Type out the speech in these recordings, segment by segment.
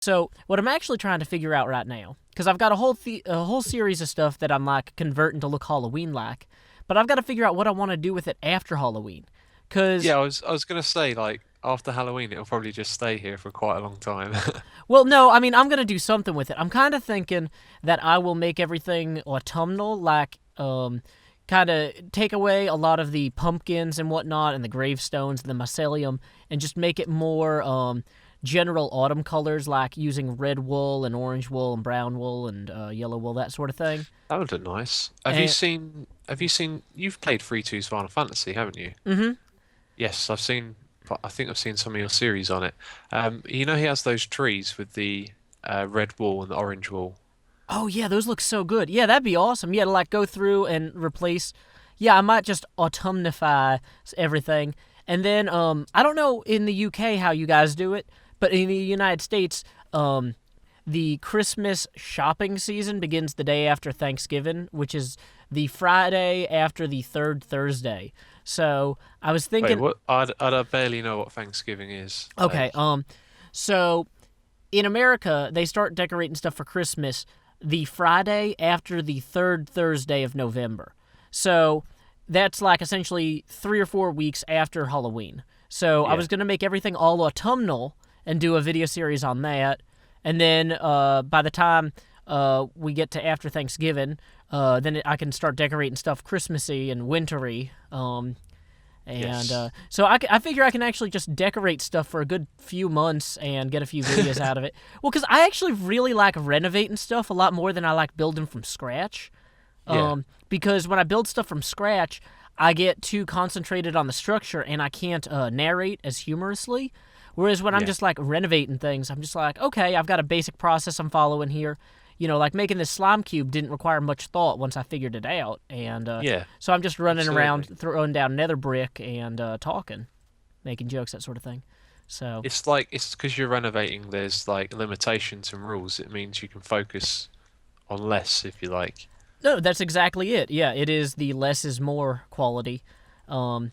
So what I'm actually trying to figure out right now, because I've got a whole series of stuff that I'm like converting to look Halloween like, but I've got to figure out what I want to do with it after Halloween. Cause Yeah, I was gonna say like after Halloween it'll probably just stay here for quite a long time. Well, no, I mean I'm gonna do something with it. I'm kind of thinking that I will make everything autumnal, like kind of take away a lot of the pumpkins and whatnot, and the gravestones, and the mycelium, and just make it more general autumn colors, like using red wool and orange wool and brown wool and yellow wool, that sort of thing. That would look nice. Have you And seen? Have you seen? You've played 3-2's Final Fantasy, haven't you? hmm Yes, I've seen. But I think I've seen some of your series on it. You know he has those trees with the red wall and the orange wall. oh yeah, those look so good. Yeah, that'd be awesome. Yeah, to like go through and replace. Yeah, I might just autumnify everything, and then I don't know in the UK how you guys do it, but in the United States, the Christmas shopping season begins the day after Thanksgiving, which is the Friday after the third Thursday. So I was Wait, thinking, what? I barely know what Thanksgiving is. okay, so in America they start decorating stuff for Christmas the Friday after the third Thursday of November. So that's like essentially 3 or 4 weeks after Halloween. So I Yeah. was gonna make everything all autumnal and do a video series on that, and then by the time we get to after Thanksgiving, I can start decorating stuff Christmassy and wintry. And Yes. so I figure I can actually just decorate stuff for a good few months and get a few videos out of it. Well, because I actually really like renovating stuff a lot more than I like building from scratch. Yeah. Because when I build stuff from scratch, I get too concentrated on the structure and I can't narrate as humorously. Whereas when I'm Yeah. just like renovating things, I'm just like, okay, I've got a basic process I'm following here. You know, like making this slime cube didn't require much thought once I figured it out. And Yeah. so I'm just running Absolutely. around throwing down nether brick and talking, making jokes, that sort of thing. So, It's like it's because you're renovating. There's like limitations and rules. It means you can focus on less if you like. no, that's exactly it. Yeah, it is the less is more quality. Um,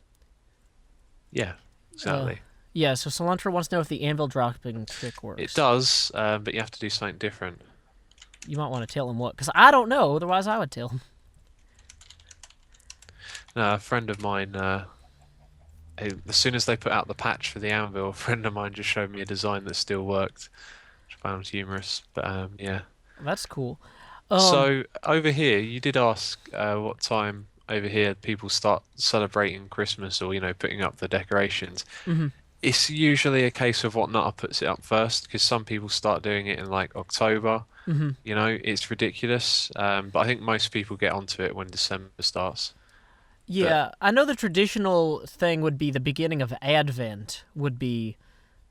Yeah. uh, Exactly. yeah, so Cilantro wants to know if the anvil dropping trick It works. does, but you have to do something different. You might want to tell him what, because I don't know, otherwise I would tell him. No, a friend of mine, as soon as they put out the patch for the anvil, a friend of mine just showed me a design that still worked, which I found humorous. But yeah. That's cool. Um, So over here, you did ask what time over here people start celebrating Christmas or, putting up the decorations. mhm. It's usually a case of what Nutter puts it up first, because some people start doing it in like October. It's ridiculous. But I think most people get onto it when December starts. But Yeah, I know the traditional thing would be the beginning of Advent would be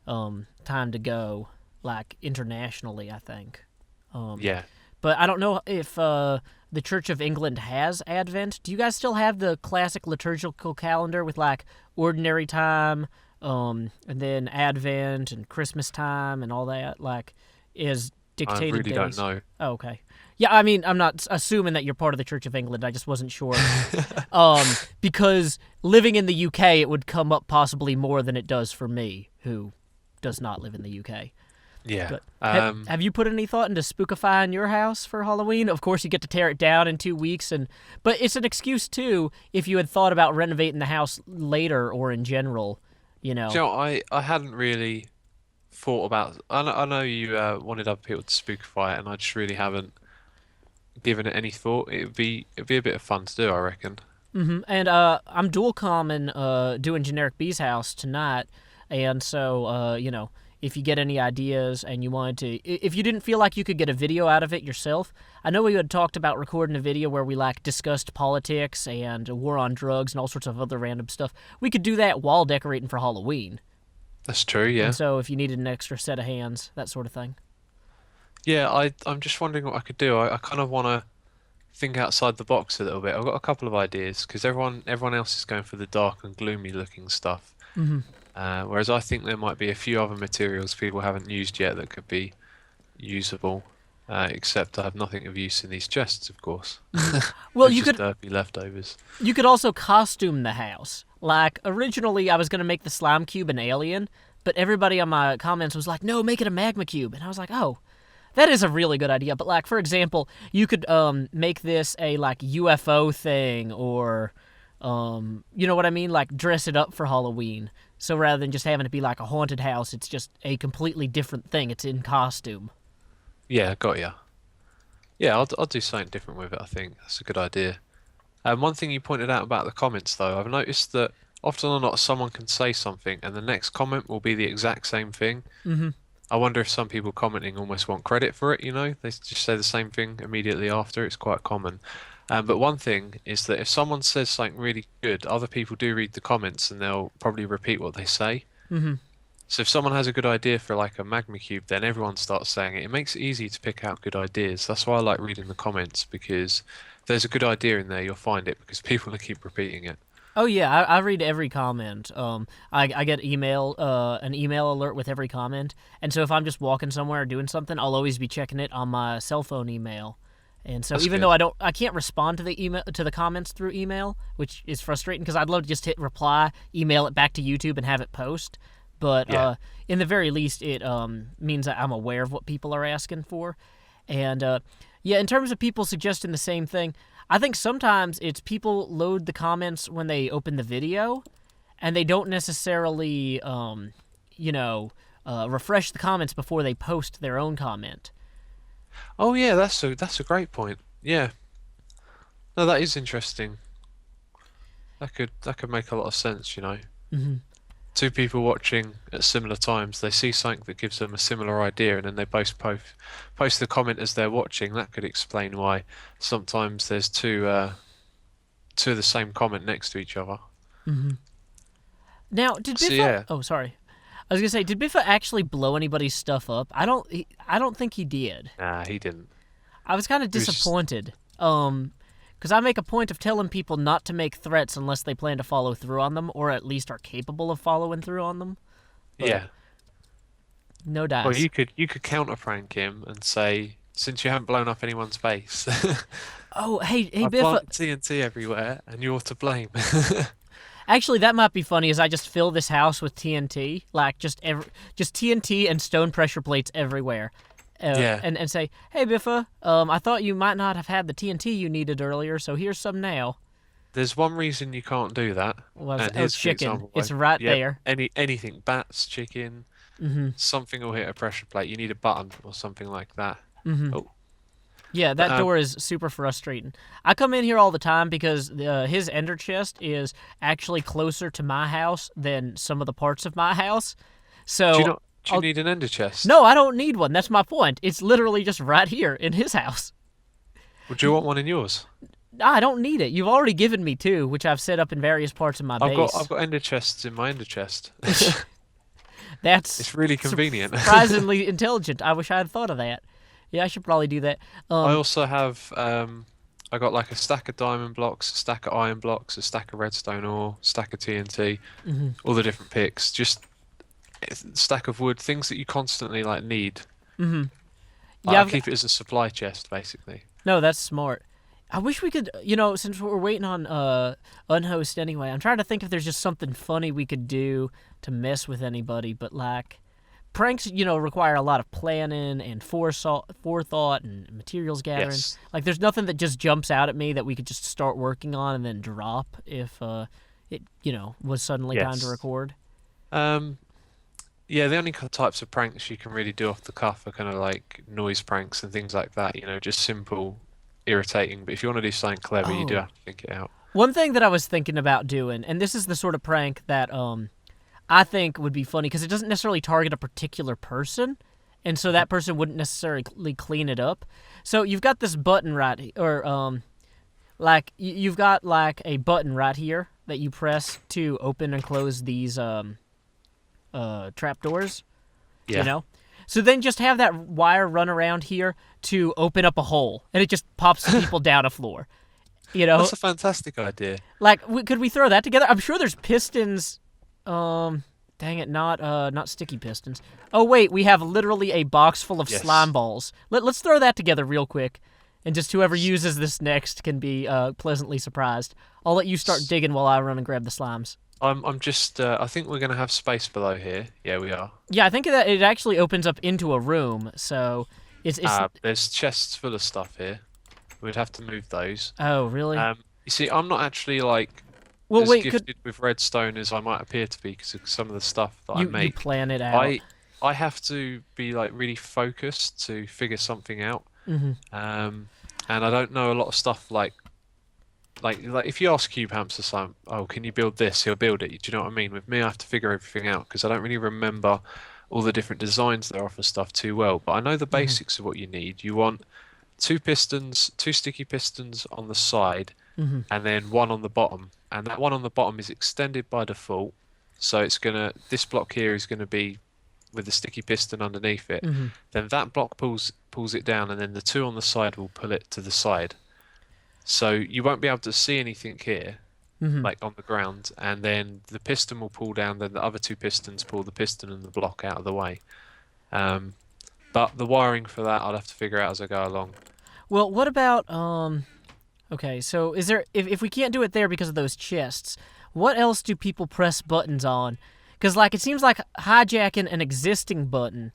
time to go, like internationally, I think. Um, yeah, but I don't know if the Church of England has Advent. Do you guys still have the classic liturgical calendar with like ordinary time, and then Advent and Christmas time and all that? Like, is I dictated really don't days? know. Oh, okay. Yeah, I mean, I'm not assuming that you're part of the Church of England. I just wasn't sure. Because living in the UK, it would come up possibly more than it does for me, who does not live in the UK. Yeah. But have you put any thought into spookifying your house for Halloween? Of course, you get to tear it down in 2 weeks, but it's an excuse too if you had thought about renovating the house later or in general. You Do know. you know, I hadn't really thought about. I know you wanted other people to spookify it, and I just really haven't given it any thought. It'd be a bit of fun to do, I reckon. And I'm dual common doing generic bees house tonight, and so if you get any ideas and you wanted to, if you didn't feel like you could get a video out of it yourself, I know we had talked about recording a video where we like discussed politics and war on drugs and all sorts of other random stuff. We could do that while decorating for Halloween, That's true. and Yeah. so if you needed an extra set of hands, that sort of thing. Yeah. I'm just wondering what I could do. I kind of want to think outside the box a little bit. I've got a couple of ideas because everyone else is going for the dark and gloomy looking stuff. Whereas I think there might be a few other materials people haven't used yet that could be usable. Except I have nothing of use in these chests, of course. Well, They're you just could derpy leftovers. you could also costume the house. Like originally, I was gonna make the slime cube an alien, but everybody on my comments was like, no, make it a magma cube. And I was like, oh, that is a really good idea. But like, for example, you could make this a like UFO thing, or you know what I mean? Like dress it up for Halloween. So rather than just having it be like a haunted house, it's just a completely different thing. It's in costume. Yeah, got ya. Yeah, I'll do something different with it. I think that's a good idea. One thing you pointed out about the comments, though, I've noticed that often or not, someone can say something, and the next comment will be the exact same thing. Mm-hmm. I wonder if some people commenting almost want credit for it, you know? They just say the same thing immediately after. It's quite common. But one thing is that if someone says something really good, other people do read the comments and they'll probably repeat what they say. Mm-hmm. So if someone has a good idea for like a magma cube, then everyone starts saying it. It makes it easy to pick out good ideas. That's why I like reading the comments, because if there's a good idea in there, you'll find it because people will keep repeating it. Oh yeah, I read every comment. I get an email alert with every comment, and so if I'm just walking somewhere or doing something, I'll always be checking it on my cell phone email. And so That's even good. though I can't respond to the comments through email, which is frustrating because I'd love to just hit reply, email it back to YouTube, and have it post. But Yeah. in the very least, it means that I'm aware of what people are asking for. And yeah, in terms of people suggesting the same thing, I think sometimes it's people load the comments when they open the video, and they don't necessarily, refresh the comments before they post their own comment. Oh yeah, that's a great point. Yeah. No, that is interesting. That could make a lot of sense, you know. Hmm. Two people watching at similar times, they see something that gives them a similar idea, and then they both post the comment as they're watching. That could explain why sometimes there's two of the same comment next to each other. Hmm. Now, did So Biffa? yeah, Oh, sorry. I was gonna say, did Biffa actually blow anybody's stuff up? I don't think he did. nah, he didn't. I was kind of He was just disappointed. Because I make a point of telling people not to make threats unless they plan to follow through on them, or at least are capable of following through on them. But yeah. no Well, dice. you could counter prank him and say, since you haven't blown up anyone's face, Oh, hey, I Biffa. planted TNT everywhere, and you're to blame. Actually, that might be funny. Is I just fill this house with TNT, like just TNT and stone pressure plates everywhere. Yeah. And say, hey Biffa, I thought you might not have had the TNT you needed earlier, so here's some now. There's one reason you can't do that, Was and oh here's the chicken? example It's why. right Yeah, there. anything, bats, chicken, Mm-hmm. something will hit a pressure plate. You need a button or something like that. Mm-hmm. Oh, Yeah, but that door is super frustrating. I come in here all the time because his ender chest is actually closer to my house than some of the parts of my house. do you So not? Do you need an ender chest? no, I don't need one. That's my point. It's literally just right here in his house. Would you want one in yours? I don't need it. You've already given me two, which I've set up in various parts of my base. I've got ender chests in my ender chest. That's It's really convenient. surprisingly intelligent. I wish I had thought of that. Yeah, I should probably do that. I also have I got like a stack of diamond blocks, a stack of iron blocks, a stack of redstone ore, stack of TNT, Mhm. all the different picks, just a stack of wood, things that you constantly like need. Mhm. Like, Yeah, I keep it as a supply chest basically. no, that's smart. I wish we could, since we're waiting on Unhost anyway, I'm trying to think if there's just something funny we could do to mess with anybody, but like pranks, require a lot of planning and forethought and materials gathering. Yes. Like there's nothing that just jumps out at me that we could just start working on and then drop if it, was suddenly time to Yes. record. Um, yeah, the only types of pranks you can really do off the cuff are kind of like noise pranks and things like that, just simple, irritating. But if you want to do something clever, you do Oh. have to think it out. One thing that I was thinking about doing, and this is the sort of prank that I think would be funny because it doesn't necessarily target a particular person, and so that person wouldn't necessarily clean it up. So you've got this button you've got like a button right here that you press to open and close these trapdoors. Yeah. So then just have that wire run around here to open up a hole, and it just pops people down a floor. That's a fantastic idea. Like, could we throw that together? I'm sure there's pistons. Dang it, not sticky pistons. Oh wait, we have literally a box full of Yes. slime balls. Let's throw that together real quick, and just whoever uses this next can be pleasantly surprised. I'll let you start digging while I run and grab the slimes. I'm just. I think we're gonna have space below here. Yeah, we are. Yeah, I think that it actually opens up into a room, so it's. There's chests full of stuff here. We'd have to move those. Oh, really? You see, I'm not actually like Well, as wait, could gifted with redstone as I might appear to be because of some of the stuff that I you make. plan it out? I I have to be like really focused to figure something out. Mm-hmm. Um, and I don't know a lot of stuff like if you ask Cube Hamster something, oh, can you build this? He'll build it. Do you know what I mean? With me, I have to figure everything out because I don't really remember all the different designs there are for stuff too well. But I know the Mm-hmm. basics of what you need. You want two pistons, two sticky pistons on the side, Mm-hmm. and then one on the bottom. And that one on the bottom is extended by default. So this block here is gonna be with the sticky piston underneath it. Mm-hmm. Then that block pulls it down, and then the two on the side will pull it to the side. So you won't be able to see anything here, Mm-hmm. like on the ground, and then the piston will pull down, then the other two pistons pull the piston and the block out of the way. Um, but the wiring for that I'll have to figure out as I go along. Well, what about Okay, so is there if we can't do it there because of those chests, what else do people press buttons on? Because like it seems like hijacking an existing button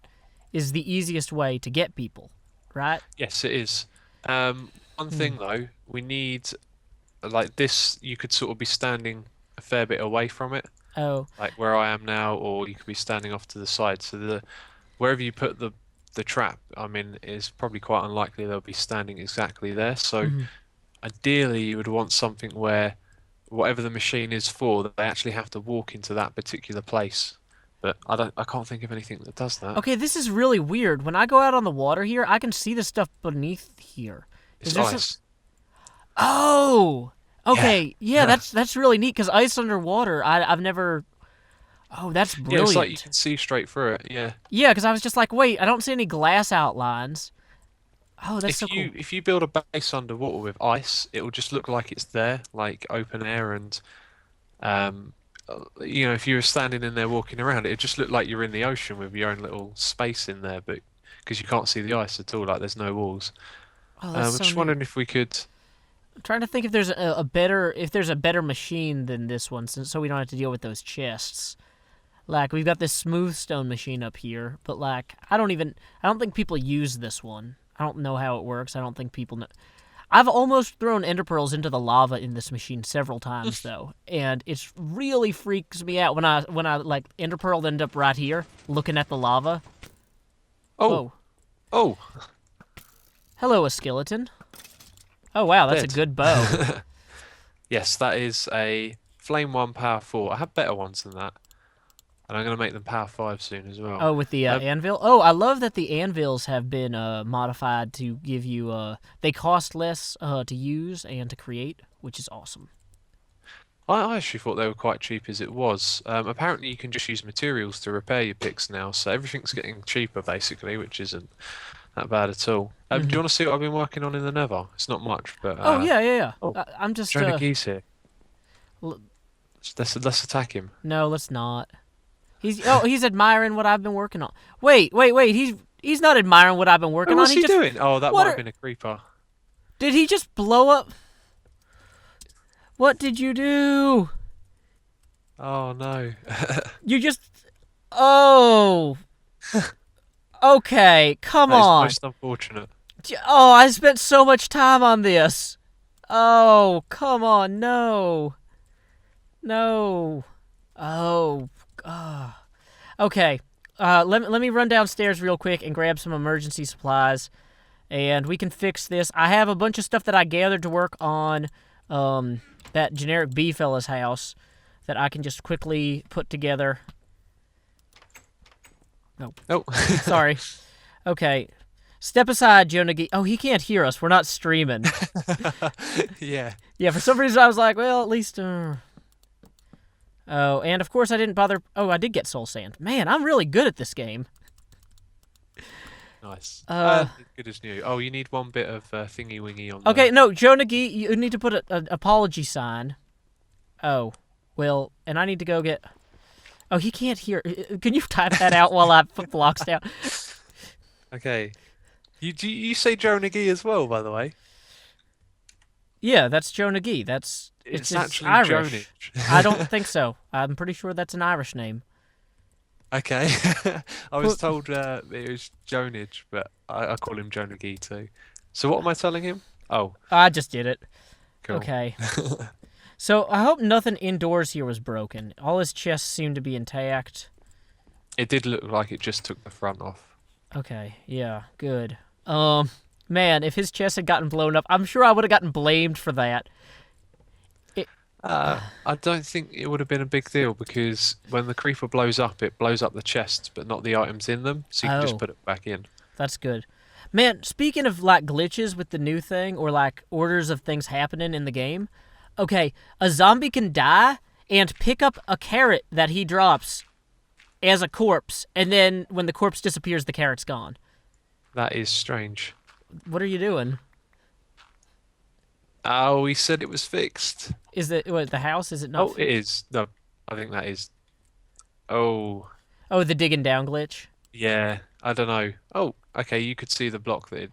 is the easiest way to get people, right? Yes, it is. One Mm. thing though, we need like this, you could sort of be standing a fair bit away from it, Oh. like where I am now, or you could be standing off to the side. So the wherever you put the trap, I mean, is probably quite unlikely they'll be standing exactly there. So Hmm. ideally, you would want something where whatever the machine is for, that they actually have to walk into that particular place. But I can't think of anything that does that. Okay, this is really weird. When I go out on the water here, I can see the stuff beneath here. Is It's there some? ice. Oh. Yeah. Okay. Yeah, that's really neat because ice underwater. I've never. Oh, that's Yeah, it's like you brilliant. can see straight through it. Yeah. Yeah, because I was just like, wait, I don't see any glass outlines. Oh, that's so If cool. you build a base underwater with ice, it will just look like it's there, like open air, and um, if you were standing in there walking around, it just look like you're in the ocean with your own little space in there, but because you can't see the ice at all, like there's no walls. Oh, that's I'm so just neat. wondering if we could. I'm trying to think if there's a better machine than this one, so we don't have to deal with those chests. Like we've got this smooth stone machine up here, but like I don't think people use this one. I don't know how it works. I don't think people know. I've almost thrown ender pearls into the lava in this machine several times though, and it really freaks me out when I like ender pearl end up right here looking at the lava. Oh, Whoa. oh, Hello, a skeleton. Oh wow, that's a dead. good bow. Yes, that is a Flame One Power Four. I have better ones than that, and I'm going to make them Power Five soon as well. Oh, with the Um, anvil. Oh, I love that the anvils have been modified to give you. They cost less to use and to create, which is awesome. I actually thought they were quite cheap as it was. Apparently, you can just use materials to repair your picks now, so everything's getting cheaper basically, which isn't that bad at all. Do you Hmm. want to see what I've been working on in the Nether? It's not much, but Oh yeah, yeah, yeah. oh, I'm just. Jonah Gee's here. L- Let's attack him. no, let's not. He's admiring what I've been working on. Wait. He's not admiring what I've been Oh, working on. what's He he just. doing? Oh, that What might have are? been a creeper. Did he just blow up? What did you do? Oh no. You just. Oh. Okay. Come That is on. most unfortunate. Oh, I spent so much time on this. Oh, come on, no. No. Oh. Okay. Let me run downstairs real quick and grab some emergency supplies, and we can fix this. I have a bunch of stuff that I gathered to work on that generic bee fella's house that I can just quickly put together. No, Oh. sorry. Okay. Step aside, Joe Nagi. Oh, he can't hear us. We're not streaming. Yeah. Yeah, for some reason I was like, well, at least. Oh, and of course I didn't bother. Oh, I did get soul sand. Man, I'm really good at this game. Nice. Uh, As good as new. Oh, you need one bit of thingy wingy on okay, the. no, Joe Nagi, you need to put an apology sign. Oh, well, and I need to go get. Oh, he can't hear. Can you type that out while I put blocks down? Okay. You say Joe McGee as well, by the way. Yeah, that's Joe McGee. It's It's it's actually Irish. Jonage. I don't think so. I'm pretty sure that's an Irish name. Okay. I was But told it was Jonage, but I call him Joe McGee too. So what am I telling him? Oh, I just did it. cool. Okay. So I hope nothing indoors here was broken. All his chests seem to be intact. It did look like it just took the front off. Okay, yeah, good. Man, if his chest had gotten blown up, I'm sure I would have gotten blamed for that. It, I don't think it would have been a big deal because when the creeper blows up, it blows up the chests, but not the items in them, so you can just oh, put it back in. that's good. Man, speaking of like glitches with the new thing or like orders of things happening in the game, okay, a zombie can die and pick up a carrot that he drops as a corpse, and then when the corpse disappears, the carrot's gone. That is strange. What are you doing? Oh, he said it was fixed. Is it what, the house? Is it not Oh, it fixed? is. No, I think that is. Oh, Oh, the digging down glitch. yeah. I don't know. Oh, okay. You could see the block that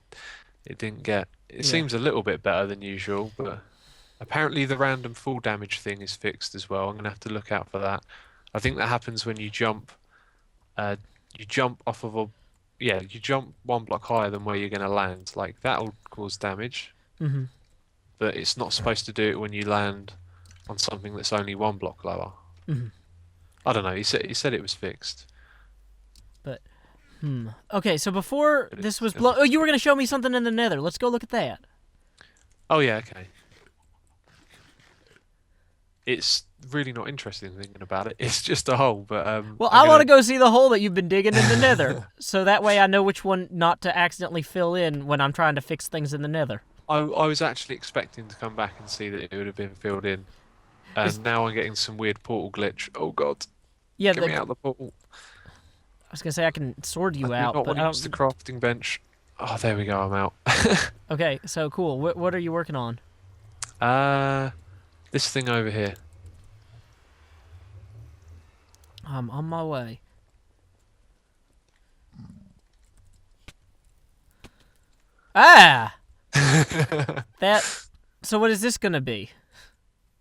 it didn't get. It Yeah. seems a little bit better than usual, but apparently the random fall damage thing is fixed as well. I'm gonna have to look out for that. I think that happens when you jump. You jump off of a. Yeah, you jump one block higher than where you're gonna land. Like that'll cause damage, Mm-hmm. but it's not supposed to do it when you land on something that's only one block lower. Mm-hmm. I don't know. He said it was fixed. But okay, so before But this it's was still. oh, you were gonna show me something in the Nether. Let's go look at that. Oh yeah, okay. It's really not interesting thinking about it. It's just a hole, but Well, I'm I want to gonna. go see the hole that you've been digging in the Nether, so that way I know which one not to accidentally fill in when I'm trying to fix things in the Nether. I was actually expecting to come back and see that it would have been filled in, Is and now I'm getting some weird portal glitch. Oh God, yeah, get me out of the portal! I was gonna say I can sword I you do out, not but want I to use the don't. crafting bench. Oh, there we go. I'm out. Okay, so cool. What are you working on? Uh, this thing over here. I'm on my way. Ah, that. So what is this gonna be?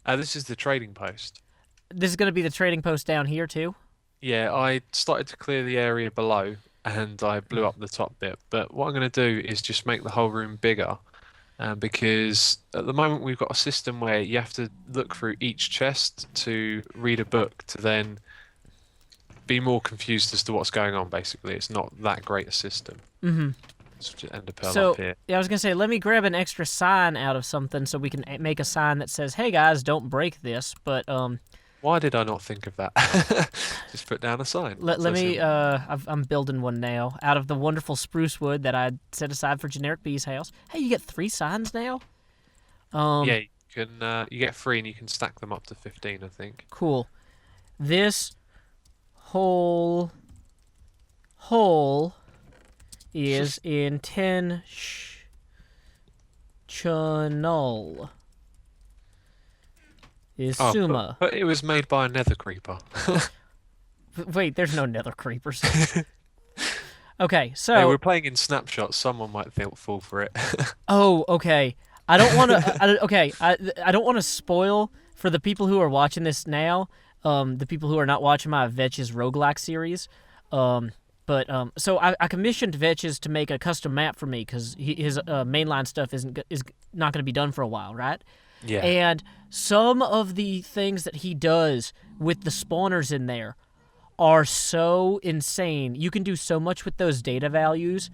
This is the trading post. This is gonna be the trading post down here too. Yeah, I started to clear the area below and I blew up the top bit. But what I'm going to do is just make the whole room bigger. Because at the moment we've got a system where you have to look through each chest to read a book to then be more confused as to what's going on, basically. It's not that great a system. Mm-hmm. Let's just end a pearl So up here. yeah, I was gonna say, let me grab an extra sign out of something so we can make a sign that says, "Hey guys, don't break this." But Why did I not think of that? Just put down a sign. let So me. simple. I'm building one now out of the wonderful spruce wood that I set aside for Generic Bee's house. Hey, you get 3 signs now. Yeah, you get 3 and you can stack them up to 15, I think. Cool. This whole hole is intentional. Is Oh, Suma. but it was made by a nether creeper. Wait, there's no nether creepers. Okay, Hey, so we're playing in snapshots. Someone might fall for it. oh, okay. I don't want to. Okay, I don't want to spoil for the people who are watching this now. The people who are not watching my Vetch's roguelike series. So I commissioned Vetch's to make a custom map for me because his mainline stuff is not going to be done for a while, right? Yeah. And some of the things that he does with the spawners in there are so insane. You can do so much with those data values.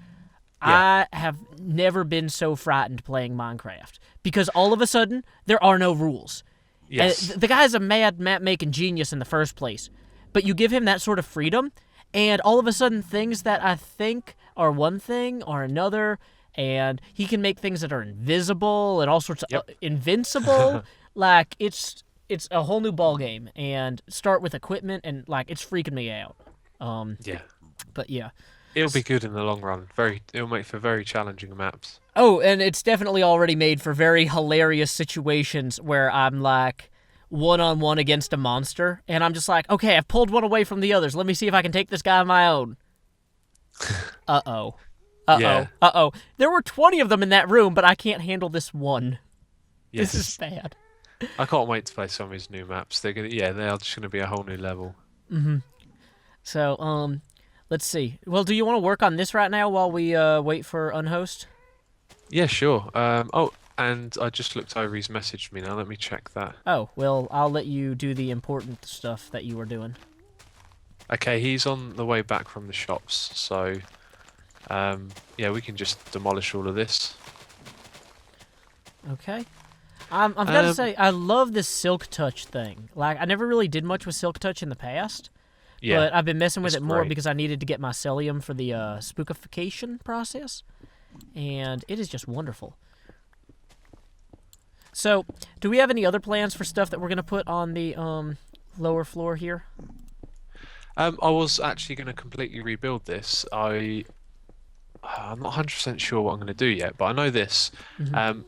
Yeah. I have never been so frightened playing Minecraft because all of a sudden there are no rules. Yes. The guy's a mad map-making genius in the first place, but you give him that sort of freedom, and all of a sudden things that I think are one thing are another, and he can make things that are invisible and all sorts of Yep. invincible. Like it's a whole new ball game, and start with equipment, and like it's freaking me out. Yeah. But yeah. It'll be good in the long run. It'll make for very challenging maps. Oh, and it's definitely already made for very hilarious situations where I'm like one-on-one against a monster, and I'm just like, okay, I've pulled one away from the others. Let me see if I can take this guy on my own. Uh-oh. Uh-oh. Yeah. Uh-oh. There were 20 of them in that room, but I can't handle this one. This is Yes. bad. I can't wait to play some of his new maps. They are just gonna be a whole new level. So, let's see. Well, do you want to work on this right now while we wait for unhost? Yeah, sure. Oh, and I just looked over. He's messaged me now. Let me check that. Oh, well, I'll let you do the important stuff that you were doing. Okay, he's on the way back from the shops. So, yeah, we can just demolish all of this. Okay. I've got to say, I love this Silk Touch thing. Like, I never really did much with Silk Touch in the past, Yeah, but I've been messing with it's it more great. because I needed to get mycelium for the spookification process, and it is just wonderful. So, do we have any other plans for stuff that we're going to put on the lower floor here? I was actually going to completely rebuild this. I'm not 100% sure what I'm going to do yet, but I know this. Um,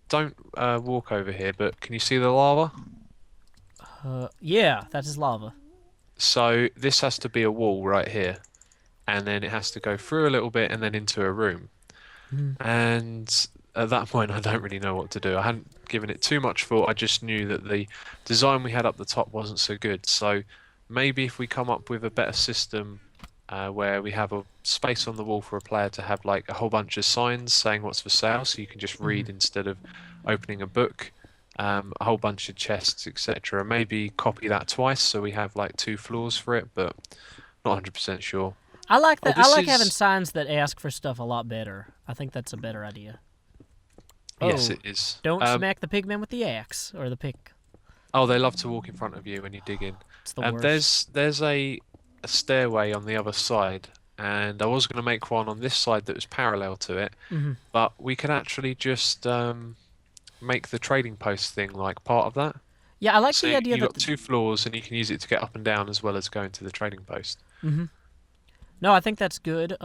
don't walk over here, but can you see the lava? Yeah, that is lava. So this has to be a wall right here, and then it has to go through a little bit and then into a room. And at that point, I don't really know what to do. I hadn't given it too much thought. I just knew that the design we had up the top wasn't so good. So maybe if we come up with a better system where we have a space on the wall for a player to have like a whole bunch of signs saying what's for sale, so you can just read instead of opening a book. A whole bunch of chests, etc. Maybe copy that twice so we have like two floors for it, but not 100% sure. I like Oh, that. I this like having is signs that ask for stuff a lot better. I think that's a better idea. yes, Oh, it is. don't smack the pigman with the axe or the pick. Oh, they love to walk in front of you when you dig in. It's the worst. There's a stairway on the other side, and I was going to make one on this side that was parallel to it, but we could actually just make the trading post thing like part of that. Yeah, I like So the idea you that. got two floors, and you can use it to get up and down as well as going to the trading post. No, I think that's good.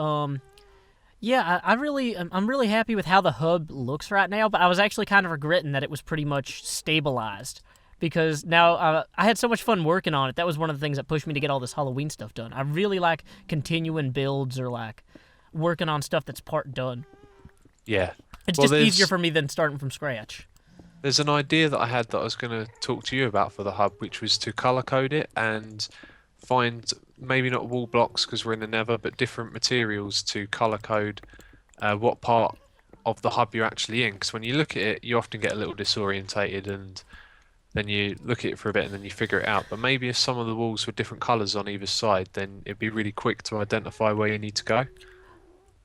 Yeah, I'm really happy with how the hub looks right now. But I was actually kind of regretting that it was pretty much stabilized because now I had so much fun working on it. That was one of the things that pushed me to get all this Halloween stuff done. I really like continuing builds or like working on stuff that's part done. Yeah. It's Well, just easier for me than starting from scratch. there's an idea that I had that I was going to talk to you about for the hub, which was to color code it and find maybe not wall blocks because we're in the Nether, but different materials to color code what part of the hub you're actually in. Because when you look at it, you often get a little disorientated, and then you look at it for a bit and then you figure it out. But maybe if some of the walls were different colors on either side, then it'd be really quick to identify where you need to go.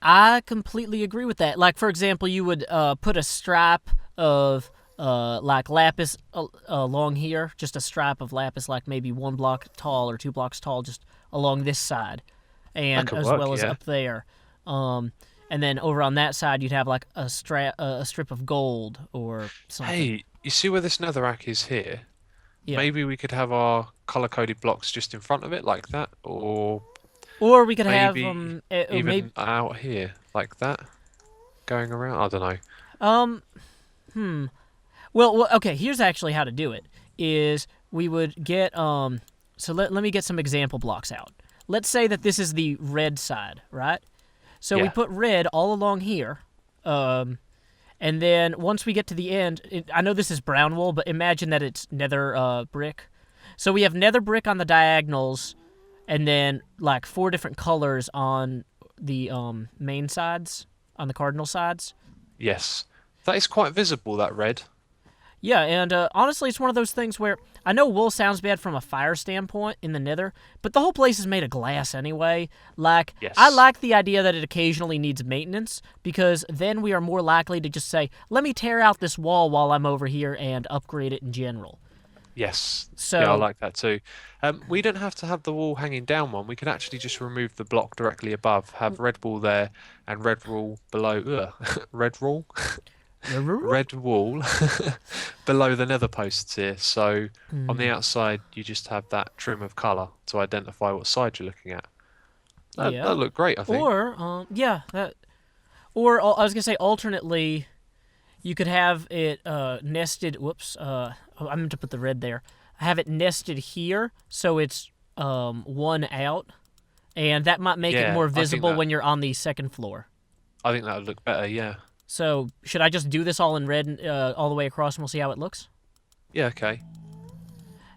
I completely agree with that. Like, for example, you would put a stripe of like lapis along here, just a stripe of lapis, like maybe 1 block tall or 2 blocks tall, just along this side, and could as work, well as yeah. up there. And then over on that side, you'd have like a strip of gold or something. Hey, you see where this netherrack is here? Yeah. Maybe we could have our color-coded blocks just in front of it like that, or Or we could have maybe or maybe even out here like that, going around. I don't know. Well, okay, here's actually how to do it. Is we would get so let me get some example blocks out. Let's say that this is the red side, right? So we Yeah. put red all along here. And then once we get to the end, I know this is brown wool, but imagine that it's nether brick. So we have nether brick on the diagonals and then like 4 different colors on the main sides, on the cardinal sides. Yes, that is quite visible. That red. Yeah, and honestly, it's one of those things where I know wool sounds bad from a fire standpoint in the nether, but the whole place is made of glass anyway. Like, Yes. I like the idea that it occasionally needs maintenance, because then we are more likely to just say, let me tear out this wall while I'm over here and upgrade it in general. Yes. So, Yeah, I like that too. We don't have to have the wall hanging down one. We can actually just remove the block directly above, have red wall there and red wall below. Red wall? Red wall below the nether posts here. So on the outside, you just have that trim of color to identify what side you're looking at. yeah. That'd look great, I think. Or, yeah, that. Or, I was going to say, alternately, you could have it nested. Whoops. I meant to put the red there. Have it nested here, so it's one out. And that might make it Yeah, more I think visible that- when you're on the second floor. I think that would look better, yeah. So should I just do this all in red all the way across, and we'll see how it looks? Yeah, okay.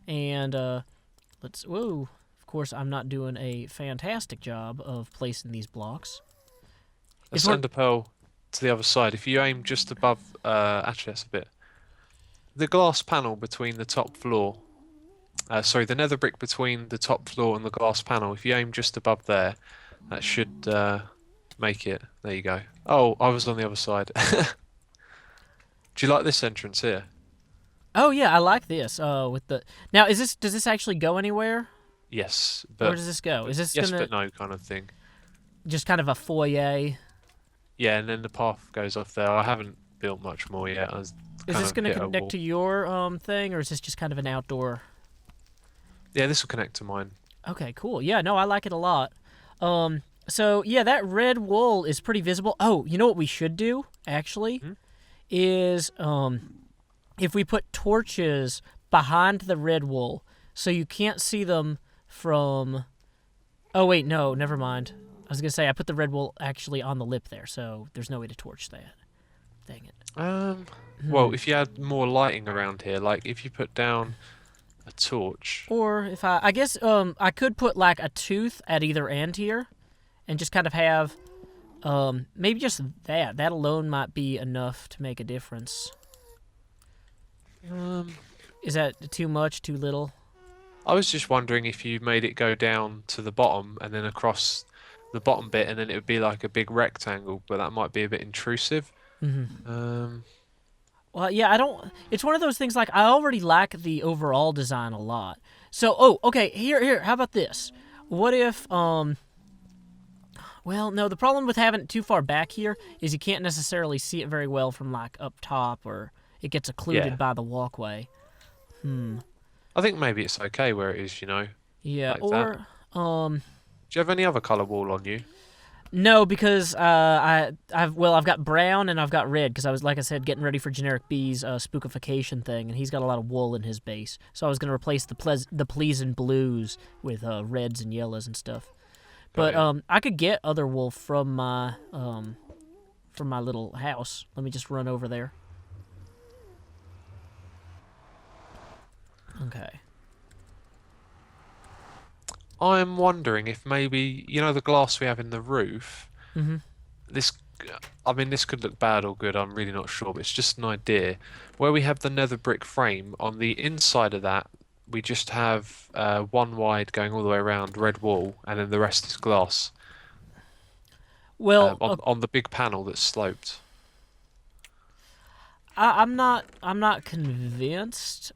And let's. Whoa! Of course, I'm not doing a fantastic job of placing these blocks. Let's send a pearl to the other side. If you aim just above, actually that's a bit. The glass panel between the top floor. Sorry, the nether brick between the top floor and the glass panel. If you aim just above there, that should make it. There you go. Oh, I was on the other side. Do you like this entrance here? Oh yeah, I like this. With the now, does this actually go anywhere? Yes, Where but does this go? Is this yes, gonna but no kind of thing. just kind of a foyer? Yeah, and then the path goes off there. I haven't built much more yet. Is this gonna connect to your thing, or is this just kind of an outdoor? Yeah, this will connect to mine. Okay, cool. Yeah, no, I like it a lot. So yeah, that red wool is pretty visible. Oh, you know what we should do actually is if we put torches behind the red wool, so you can't see them from. Oh wait, no, never mind. I was gonna say I put the red wool actually on the lip there, so there's no way to torch that. Dang it. Well, if you had more lighting around here, like if you put down a torch. Or if I guess I could put like a tooth at either end here, and just kind of have maybe just that. That alone might be enough to make a difference. Is that too much? Too little? I was just wondering if you made it go down to the bottom and then across the bottom bit, and then it would be like a big rectangle, but that might be a bit intrusive. Well, yeah, I don't. It's one of those things. Like I already like the overall design a lot. So, oh, okay. Here. How about this? What if Well, no. The problem with having it too far back here is you can't necessarily see it very well from like up top, or it gets occluded by the walkway. I think maybe it's okay where it is, you know. Yeah, like or that. Do you have any other color wall on you? no, because I've got brown and I've got red because I was, like I said, getting ready for Generic B's spookification thing, and he's got a lot of wool in his base, so I was gonna replace the pleasing blues with reds and yellows and stuff. But I could get other wool from my little house. Let me just run over there. Okay. I'm wondering if maybe, you know, the glass we have in the roof, this, I mean, this could look bad or good, I'm really not sure, but it's just an idea. Where we have the nether brick frame, on the inside of that, we just have one wide going all the way around, red wall, and then the rest is glass. Well, on the big panel that's sloped. I'm not convinced.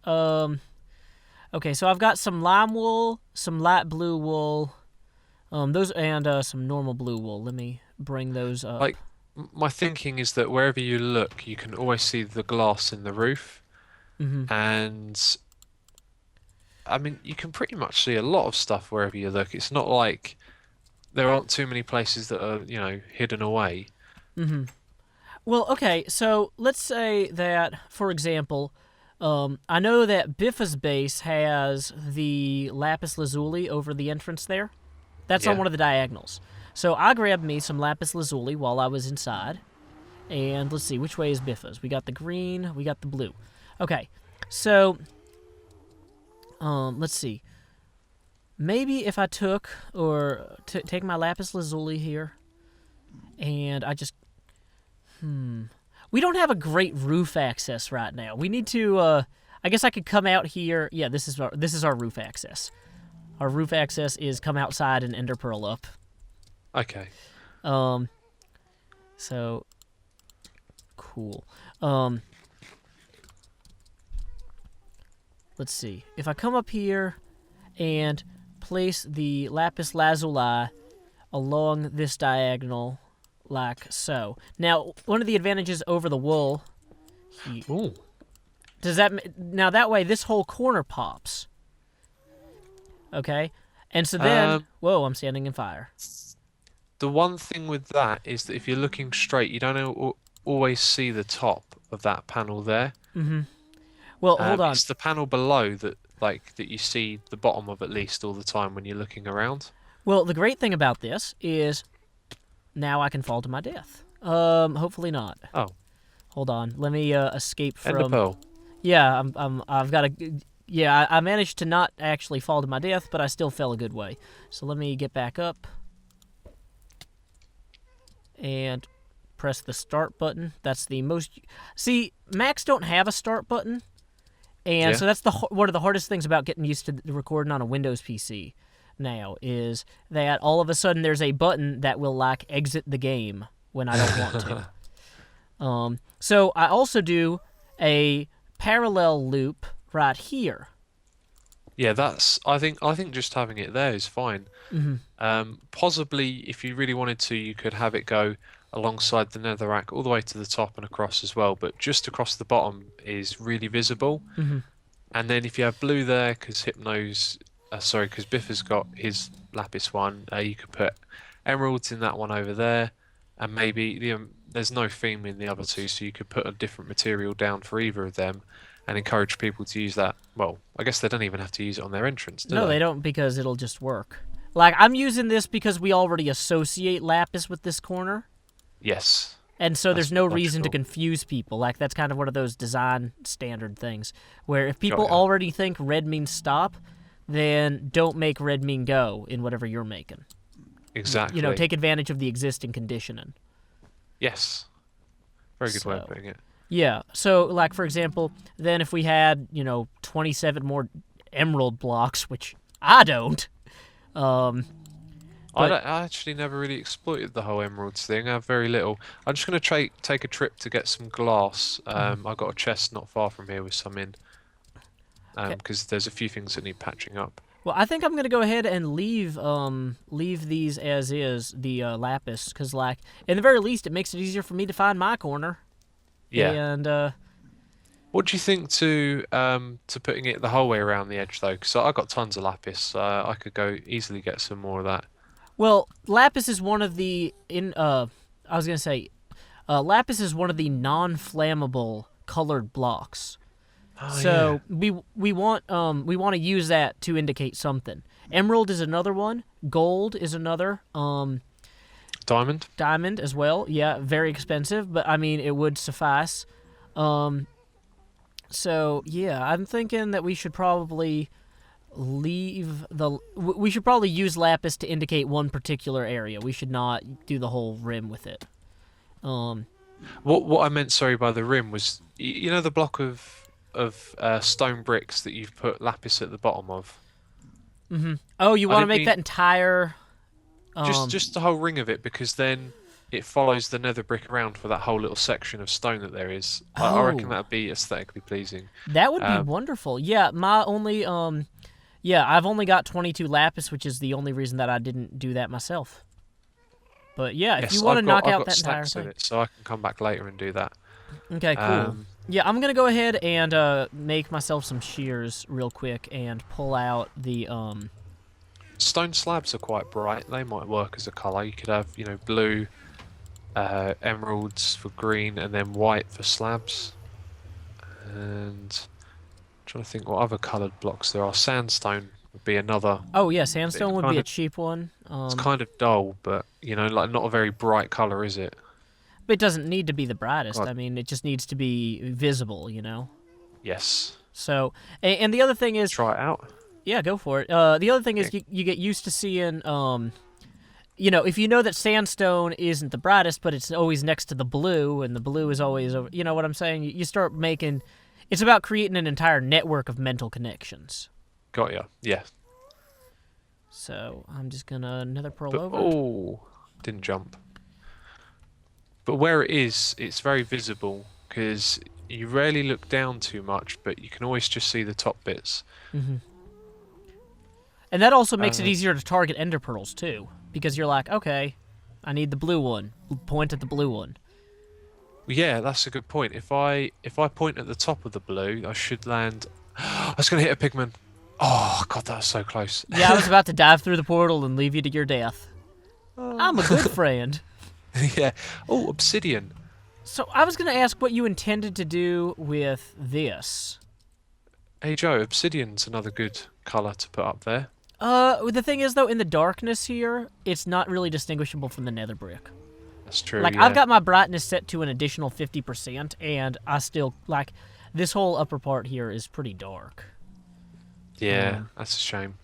Okay, so I've got some lime wool, some light blue wool, those, and some normal blue wool. Let me bring those up. Like, my thinking is that wherever you look, you can always see the glass in the roof, and I mean, you can pretty much see a lot of stuff wherever you look. It's not like there aren't too many places that are, you know, hidden away. Well, okay, so let's say that, for example, I know that Biffa's base has the lapis lazuli over the entrance there. That's on one of the diagonals. So I grabbed me some lapis lazuli while I was inside. And let's see, which way is Biffa's? We got the green, we got the blue. Okay, so let's see. Maybe if I took, or take my lapis lazuli here, and I just, we don't have a great roof access right now. We need to, I guess I could come out here. Yeah, this is our roof access. Our roof access is come outside and ender pearl up. Okay. So, cool. Let's see. If I come up here and place the lapis lazuli along this diagonal, like so. Now, one of the advantages over the wool. Ooh. Does that now that way this whole corner pops? Okay, and so then whoa, I'm standing in fire. The one thing with that is that if you're looking straight, you don't always see the top of that panel there. Well, hold on. It's the panel below that you see the bottom of at least all the time when you're looking around. Well, the great thing about this is now I can fall to my death. Hopefully not. Oh, Hold on. Let me escape ender from. pearl. Yeah, I've got a. Yeah, I managed to not actually fall to my death, but I still fell a good way. So let me get back up and press the start button. That's the most. See, Macs don't have a start button, and Yeah. so that's one of the hardest things about getting used to recording on a Windows PC now is that all of a sudden there's a button that will like exit the game when I don't want to. So I also do a parallel loop right here. Yeah, that's. I think just having it there is fine. Possibly, if you really wanted to, you could have it go alongside the netherrack all the way to the top and across as well. But just across the bottom is really visible. And then if you have blue there, because because Biff has got his lapis one, you could put emeralds in that one over there, and maybe there's no theme in the other two, so you could put a different material down for either of them, and encourage people to use that. Well, I guess they don't even have to use it on their entrance, do No, they don't because it'll just work. Like, I'm using this because we already associate lapis with this corner. Yes. And so there's no reason to logical. confuse people. Like, that's kind of one of those design standard things. Where if people Got ya. already think red means stop, then don't make red mean go in whatever you're making. Exactly. You know, take advantage of the existing conditioning. Yes. Very good way of So- putting it. Yeah. So, like, for example, then if we had, 27 more emerald blocks, which I don't, But- I actually never really exploited the whole emeralds thing. I have very little. I'm just going to take a trip to get some glass. I got a chest not far from here with some in. Because there's a few things that need patching up. well, I think I'm gonna go ahead and leave these as is, the lapis, because like in the very least it makes it easier for me to find my corner. Yeah. And What do you think to putting it the whole way around the edge though? Because I got tons of lapis. I could go easily get some more of that. well, lapis is one of the lapis is one of the non-flammable colored blocks. Oh, So we want to use that to indicate something. Emerald is another one. Gold is another. Diamond. Diamond as well. Yeah, very expensive, but I mean it would suffice. So yeah, I'm thinking that we should probably we should probably use lapis to indicate one particular area. We should not do the whole rim with it. What I meant, sorry, by the rim was you know the block of stone bricks that you've put lapis at the bottom of. Oh, you I want to didn't make mean- that entire Just the whole ring of it, because then it follows the nether brick around for that whole little section of stone that there is. I reckon Oh. that'd be aesthetically pleasing. that would be wonderful. Yeah, I've only got 22 lapis, which is the only reason that I didn't do that myself. But yeah, if Yes, you want to I've knock got out that entire stacks of thing. it, so I can come back later and do that. Okay, cool. Yeah, I'm gonna go ahead and make myself some shears real quick and pull out the Stone slabs are quite bright. They might work as a colour. You could have, blue, emeralds for green, and then white for slabs. And I'm trying to think what other coloured blocks there are. Sandstone would be another. Oh yeah, sandstone would be kind a of- cheap one. It's kind of dull, but like not a very bright colour, is it? But it doesn't need to be the brightest. God. I mean, it just needs to be visible, Yes. So, and the other thing is, Try it out. yeah, go for it. The other thing is, you get used to seeing, if you know that sandstone isn't the brightest, but it's always next to the blue, and the blue is always over. You know what I'm saying? You start making. It's about creating an entire network of mental connections. Got ya. Yeah. So I'm just gonna nether pearl But over. didn't jump. But where it is, it's very visible because you rarely look down too much, but you can always just see the top bits. And that also makes it easier to target ender pearls too, because you're like, okay, I need the blue one. Point at the blue one. Yeah, that's a good point. If I point at the top of the blue, I should land. I was going to hit a pigman. Oh god, that was so close. Yeah, I was about to dive through the portal and leave you to your death. I'm a good friend. Yeah. Oh, obsidian. So I was going to ask what you intended to do with this. Hey Joe, obsidian's another good colour to put up there. The thing is though, in the darkness here, it's not really distinguishable from the nether brick. That's true. Like, I've Yeah. got my brightness set to an additional 50%, and I still, like, this whole upper part here is pretty dark. Yeah. That's a shame.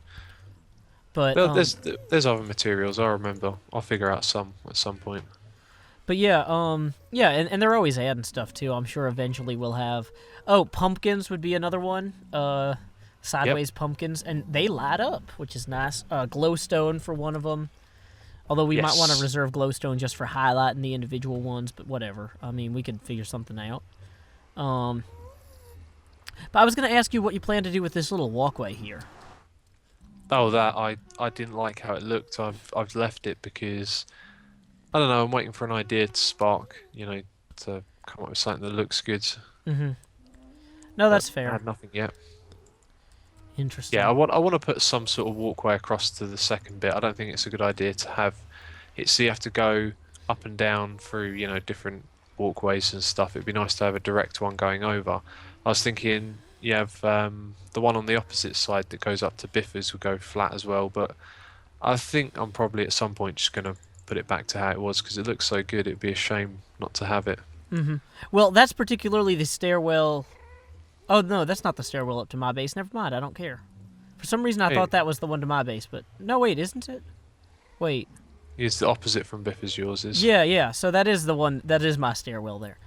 But, Well, there's other materials. I remember. I'll figure out some at some point. But yeah, yeah, and they're always adding stuff too. I'm sure eventually we'll have. Oh, pumpkins would be another one. Yep. Sideways pumpkins, and they light up, which is nice. Glowstone for one of them. Although we might want to Yes. reserve glowstone just for highlighting the individual ones, but whatever. I mean, we could figure something out. Um, but I was gonna ask you what you plan to do with this little walkway here. Oh, that I didn't like how it looked. I've left it because I don't know. I'm waiting for an idea to spark. To come up with something that looks good. Mm-hmm. No, But that's I fair. had nothing yet. Yeah, I Interesting. want to put some sort of walkway across to the second bit. I don't think it's a good idea to have it so you have to go up and down through, different walkways and stuff. It'd be nice to have a direct one going over. I was thinking you have the one on the opposite side that goes up to Biffers would go flat as well, but I think I'm probably at some point just gonna put it back to how it was because it looks so good. It'd be a shame not to have it. Mm-hmm. Well, that's particularly the stairwell. Oh no, that's not the stairwell up to my base. Never mind. I don't care. For some reason, I Hey, thought that was the one to my base, but no, wait, isn't it? Wait. it's the opposite from Biffers. Yours is. Yeah, yeah. So that is the one. That is my stairwell there.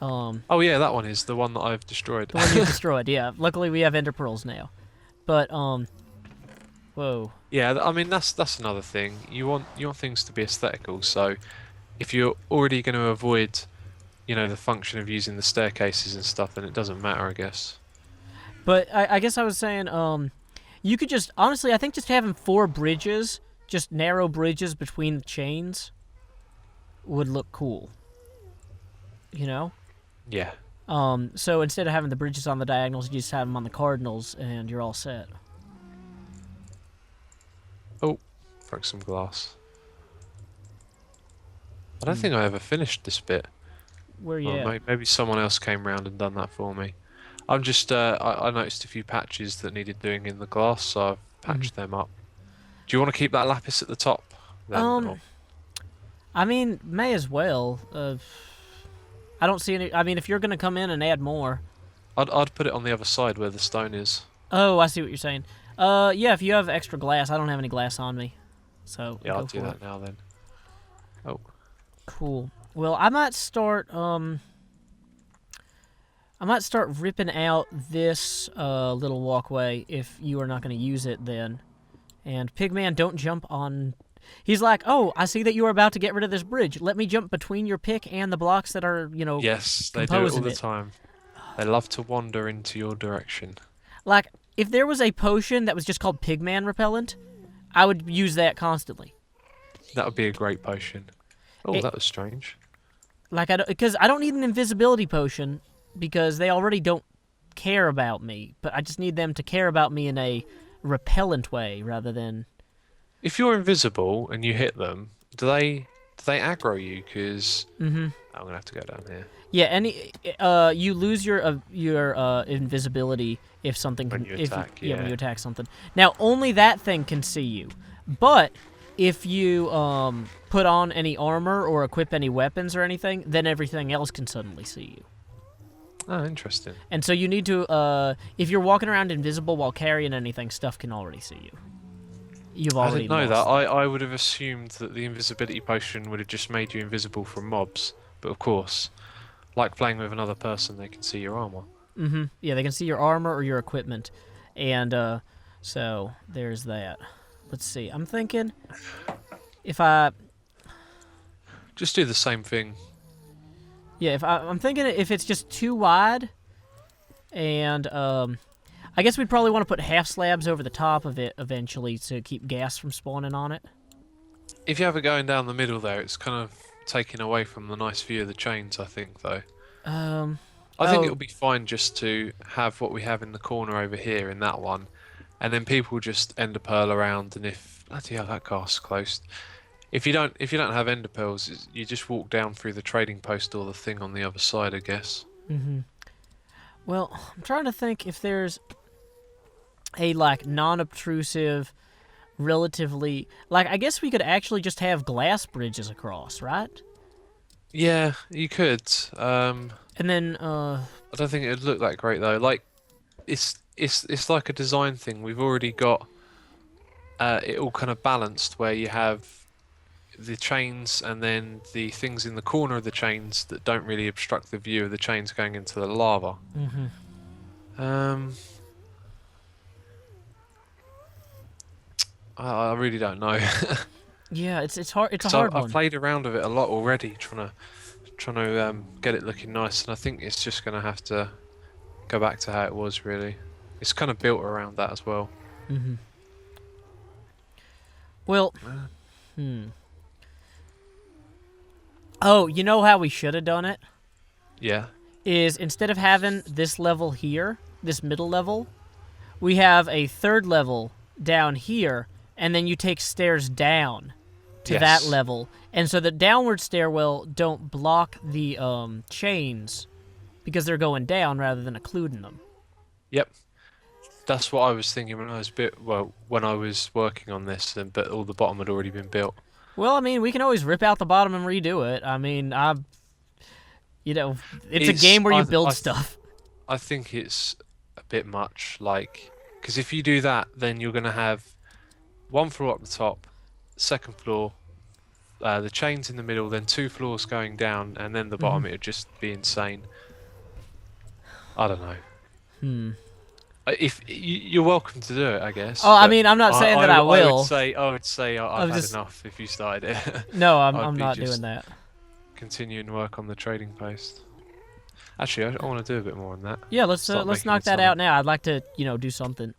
Oh yeah, that one is the one that I've destroyed. The one you destroyed. Yeah. Luckily, we have ender pearls now. But whoa. Yeah, I mean that's another thing. You want things to be aesthetical. So if you're already going to avoid, the function of using the staircases and stuff, then it doesn't matter, I guess. But I guess I was saying, you could just honestly, I think just having 4 bridges, just narrow bridges between the chains, would look cool. You know. Yeah. So instead of having the bridges on the diagonals, you just have them on the cardinals, and you're all set. Oh, broke some glass. I don't think I ever finished this bit. Where you Oh, at? maybe someone else came round and done that for me. I'm just I noticed a few patches that needed doing in the glass, so I've patched them up. Do you want to keep that lapis at the top then? Um, I mean, may as well. I don't see any. I mean, if you're gonna come in and add more. I'd put it on the other side where the stone is. Oh, I see what you're saying. Yeah, if you have extra glass, I don't have any glass on me, so Yeah, go I'll do for that it. now then. Oh, Cool. Well, I might start. I might start ripping out this little walkway if you are not going to use it then. And Pigman, don't jump on. He's like, oh, I see that you are about to get rid of this bridge. Let me jump between your pick and the blocks that are, yes, they do it all composing the it. time. They love to wander into your direction. Like, if there was a potion that was just called Pigman Repellent, I would use that constantly. That would be a great potion. Oh, It- that was strange. Like, because I don't need an invisibility potion because they already don't care about me. But I just need them to care about me in a repellent way rather than. If you're invisible and you hit them, do they aggro you? Because I'm gonna have to go down here Yeah, you lose your invisibility if something when can, you if attack. when you Yeah. attack something. Now only that thing can see you, but if you put on any armor or equip any weapons or anything, then everything else can suddenly see you. Oh, interesting. And so you need to if you're walking around invisible while carrying anything, stuff can already see you. You've I already didn't know that. lost. I would have assumed that the invisibility potion would have just made you invisible from mobs, but of course, like playing with another person, they can see your armor. Yeah, they can see your armor or your equipment, and so there's that. Let's see. I'm thinking if I Just do the same thing. yeah I'm thinking if it's just too wide, and I guess we'd probably want to put half slabs over the top of it eventually to keep gas from spawning on it. If you have it going down the middle there, it's kind of taking away from the nice view of the chains, I think, though. I think Oh. it'll be fine just to have what we have in the corner over here in that one, and then people just ender pearl around. And if bloody hell, that cast's closed. If you don't have ender pearls, you just walk down through the trading post or the thing on the other side, I guess. Well, I'm trying to think if there's a like non-obtrusive relatively like. I guess we could actually just have glass bridges across, right? Yeah, you could. And then I don't think it would look that great though. Like it's like a design thing. We've already got it all kind of balanced where you have the chains and then the things in the corner of the chains that don't really obstruct the view of the chains going into the lava. Um, I really don't know. yeah, it's hard. It's a 'Cause hard I've one. played around with it a lot already, trying to get it looking nice, and I think it's just gonna have to go back to how it was really. It's kind of built around that as well. Well, oh, you know how we should have done it? Yeah. Is instead of having this level here, this middle level, we have a third level down here, and then you take stairs down to that Yes. level. And so the downward stairwell don't block the chains because they're going down rather than occluding them. Yep. That's what I was thinking when I was working on this, but all the bottom had already been built. Well, I mean, we can always rip out the bottom and redo it. I mean, it's a game where you build stuff. I think it's a bit much, like, because if you do that, then you're going to have one floor up the top, second floor, the chains in the middle, then 2 floors going down, and then the bottom. It would just be insane. I don't know. If you're welcome to do it, I guess. Oh, I mean, I'm not saying that I will. I would say I've had just- enough if you started it. No, I'd I'm be not just doing that. Continue and work on the trading post. Actually, I want to do a bit more on that. Yeah, let's Start making knock it that something. out now. I'd like to, do something.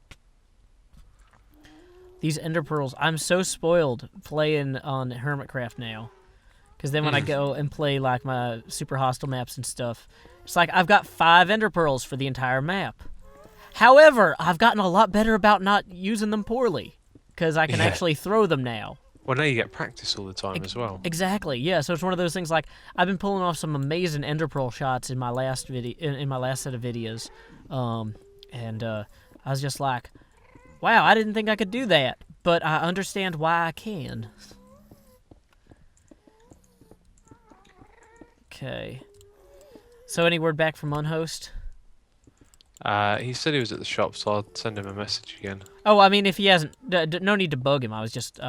These ender pearls, I'm so spoiled playing on Hermitcraft now. Because then when I go and play like my super hostile maps and stuff, it's like I've got 5 ender pearls for the entire map. However, I've gotten a lot better about not using them poorly. Because I can Yeah. actually throw them now. Well, now you get practice all the time as well. Exactly, yeah. So it's one of those things like I've been pulling off some amazing ender pearl shots in my last video, in my last set of videos, and I was just like, wow, I didn't think I could do that, but I understand why I can. Okay. So any word back from Unhost? He said he was at the shop, so I'll send him a message again. Oh, I mean, if he hasn't, no need to bug him. I was just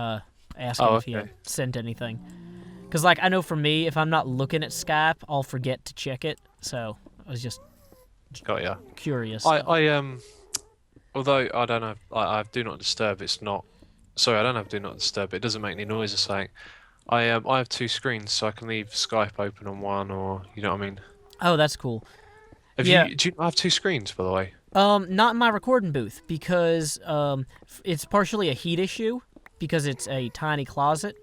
asking if he had okay. sent anything. Because, like, I know for me, if I'm not looking at Skype, I'll forget to check it. So I was just Got ya. curious. Although I don't have, I have Do Not Disturb. It's not. Sorry, I don't have Do Not Disturb. It doesn't make any noise or something. I have 2 screens, so I can leave Skype open on one, or you know what I mean. Oh, that's cool. Do you have 2 screens, by the way? Not in my recording booth because it's partially a heat issue because it's a tiny closet.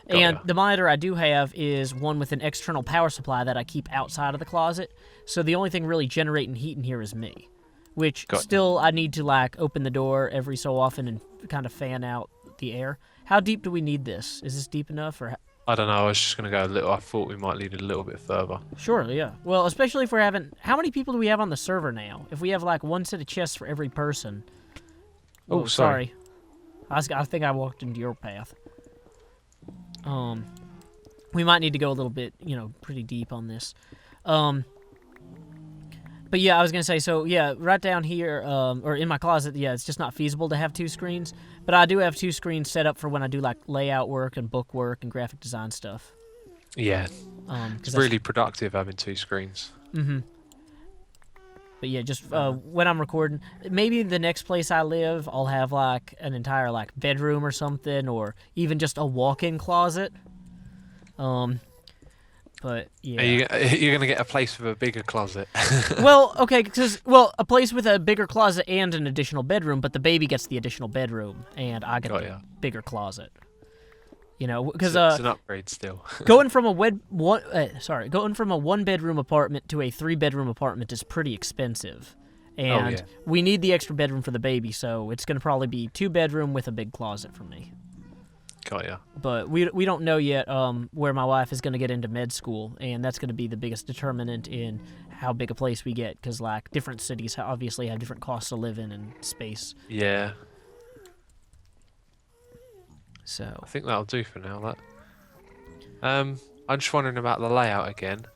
And ya. the monitor I do have is one with an external power supply that I keep outside of the closet. So the only thing really generating heat in here is me. Which Got ya. still I need to like open the door every so often and kind of fan out the air. How deep do we need this? Is this deep enough or I don't know. I was just gonna go a little. I thought we might lead a little bit further. Sure, yeah. Well, especially if we're having how many people do we have on the server now? If we have like one set of chests for every person. Oh, sorry. I think I walked into your path. We might need to go a little bit, pretty deep on this. But yeah, I was gonna say, so yeah, right down here, or in my closet, yeah, it's just not feasible to have 2 screens. But I do have 2 screens set up for when I do like layout work and book work and graphic design stuff. Yeah, 'Cause it's that's- really productive having 2 screens. But yeah, just when I'm recording, maybe the next place I live, I'll have like an entire like bedroom or something, or even just a walk-in closet. But yeah. You're gonna get a place with a bigger closet. Well, okay, because a place with a bigger closet and an additional bedroom, but the baby gets the additional bedroom, and I get Got the ya. bigger closet. Because It's an upgrade still. going from a going from a 1-bedroom apartment to a 3-bedroom apartment is pretty expensive, and yeah. we need the extra bedroom for the baby, so it's gonna probably be 2-bedroom with a big closet for me. Got ya. But we don't know yet where my wife is gonna get into med school, and that's gonna be the biggest determinant in how big a place we get, because like different cities obviously have different costs of living and space. Yeah. So. I think that'll do for now. That. I'm just wondering about the layout again.